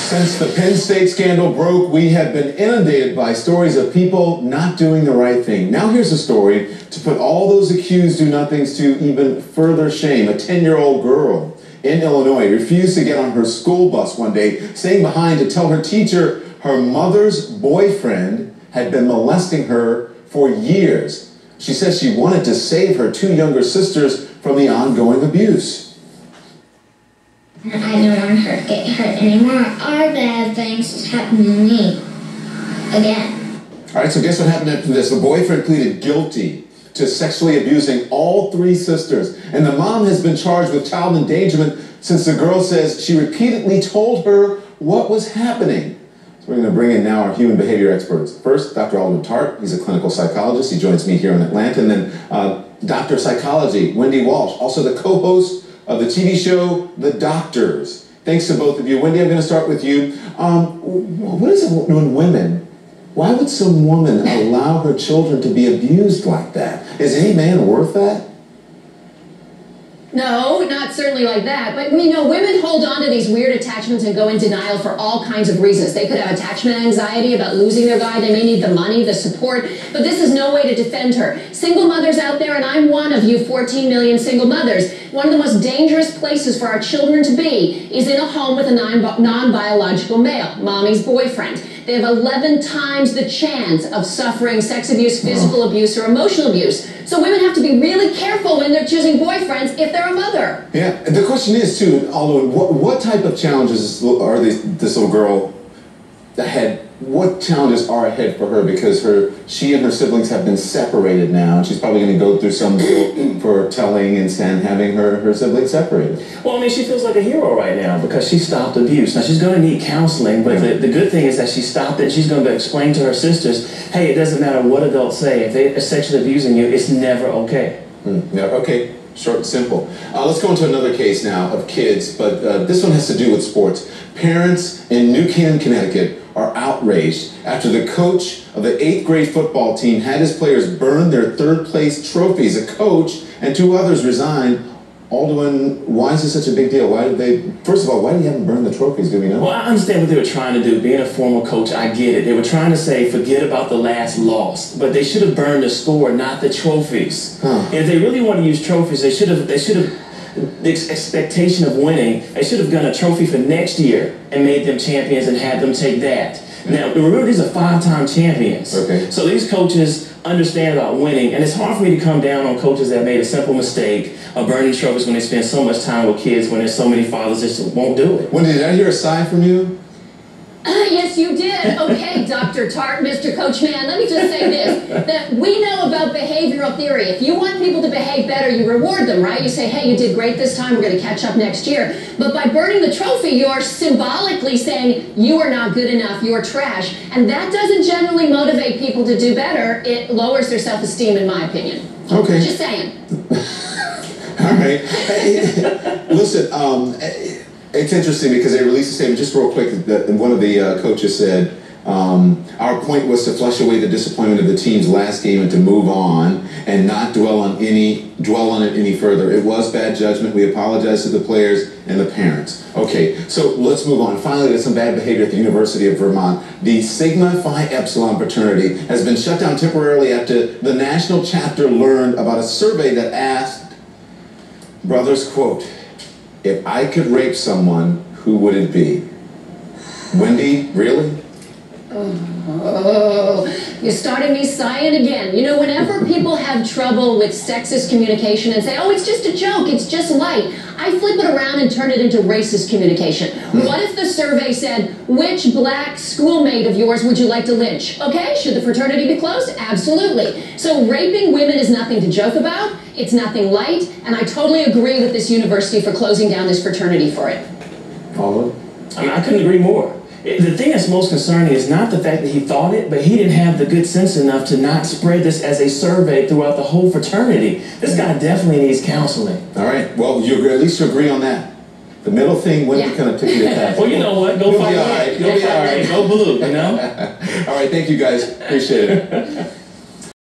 Since the Penn State scandal broke, we have been inundated by stories of people not doing the right thing. Now here's a story to put all those accused do-nothings to even further shame. A 10-year-old girl in Illinois refused to get on her school bus one day, staying behind to tell her teacher her mother's boyfriend had been molesting her for years. She says she wanted to save her two younger sisters from the ongoing abuse. I don't want her to get hurt anymore. Our bad things happen to me. Again. All right, so guess what happened after this? The boyfriend pleaded guilty to sexually abusing all three sisters. And the mom has been charged with child endangerment since the girl says she repeatedly told her what was happening. So we're going to bring in now our human behavior experts. First, Dr. Alduan Tartt. He's a clinical psychologist. He joins me here in Atlanta. And then Dr. of Psychology, Wendy Walsh, also the co-host of the TV show, The Doctors. Thanks to both of you. Wendy, I'm going to start with you. What is it when women, why would some woman allow her children to be abused like that? Is any man worth that? No, not certainly like that. But, you know, women hold on to these weird attachments and go in denial for all kinds of reasons. They could have attachment anxiety about losing their guy. They may need the money, the support. But this is no way to defend her. Single mothers out there, and I'm one of you 14 million single mothers, one of the most dangerous places for our children to be is in a home with a non-biological male, mommy's boyfriend. They have 11 times the chance of suffering sex abuse, physical abuse, or emotional abuse. So women have to be really careful when they're choosing boyfriends if they're a mother. Yeah, and the question is, too, Alduan, what type of challenges are this little girl ahead? What challenges are ahead for her? Because she and her siblings have been separated now, and she's probably going to go through some guilt for telling and having her siblings separated. Well, I mean, she feels like a hero right now because she stopped abuse. Now, she's going to need counseling, but the good thing is that she stopped it, and she's going to explain to her sisters, hey, it doesn't matter what adults say. If they are sexually abusing you, it's never okay. Yeah, okay. Short and simple. Let's go into another case now of kids, but this one has to do with sports. Parents in New Canaan, Connecticut are outraged after the coach of the 8th grade football team had his players burn their third-place trophies. A coach and two others resigned. Alduan, why is this such a big deal? Why did they, first of all, why do you have them burn the trophies? Do we know? Well, I understand what they were trying to do. Being a former coach, I get it. They were trying to say, forget about the last loss. But they should have burned the score, not the trophies. And if they really want to use trophies, they should have, the expectation of winning, they should have done a trophy for next year and made them champions and had them take that. Now, remember, these are 5-time champions. Okay. So these coaches understand about winning, and it's hard for me to come down on coaches that made a simple mistake of burning trophies when they spend so much time with kids when there's so many fathers that just won't do it. Wendy, did I hear a sigh from you? Yes, you did. Okay, Dr. Tartt, Mr. Coachman, let me just say this, that we know about behavioral theory. If you want people to behave better, you reward them, right? You say, hey, you did great this time, we're going to catch up next year. But by burning the trophy, you're symbolically saying, you are not good enough, you're trash. And that doesn't generally motivate people to do better. It lowers their self-esteem, in my opinion. Okay. Just saying. All right. Listen, it's interesting because they released a statement, just real quick, that one of the coaches said, our point was to flush away the disappointment of the team's last game and to move on and not dwell on it any further. It was bad judgment. We apologize to the players and the parents. Okay, so let's move on. Finally, there's some bad behavior at the University of Vermont. The Sigma Phi Epsilon fraternity has been shut down temporarily after the national chapter learned about a survey that asked, brothers, quote, if I could rape someone, who would it be? Wendy, really? Oh, you're starting me sighing again. You know, whenever people have trouble with sexist communication and say, oh, it's just a joke, it's just light, I flip it around and turn it into racist communication. What if the survey said, which black schoolmate of yours would you like to lynch? Okay, should the fraternity be closed? Absolutely. So raping women is nothing to joke about, it's nothing light, and I totally agree with this university for closing down this fraternity for it. Alduan? I mean, I couldn't agree more. The thing that's most concerning is not the fact that he thought it, but he didn't have the good sense enough to not spread this as a survey throughout the whole fraternity. This guy definitely needs counseling. All right. Well, at least you agree on that. The middle thing, Wendy kind of took you to task. Well, you know what? Go You'll fight be all right. You'll be all right. Go blue, you know? All right. Thank you, guys. Appreciate it.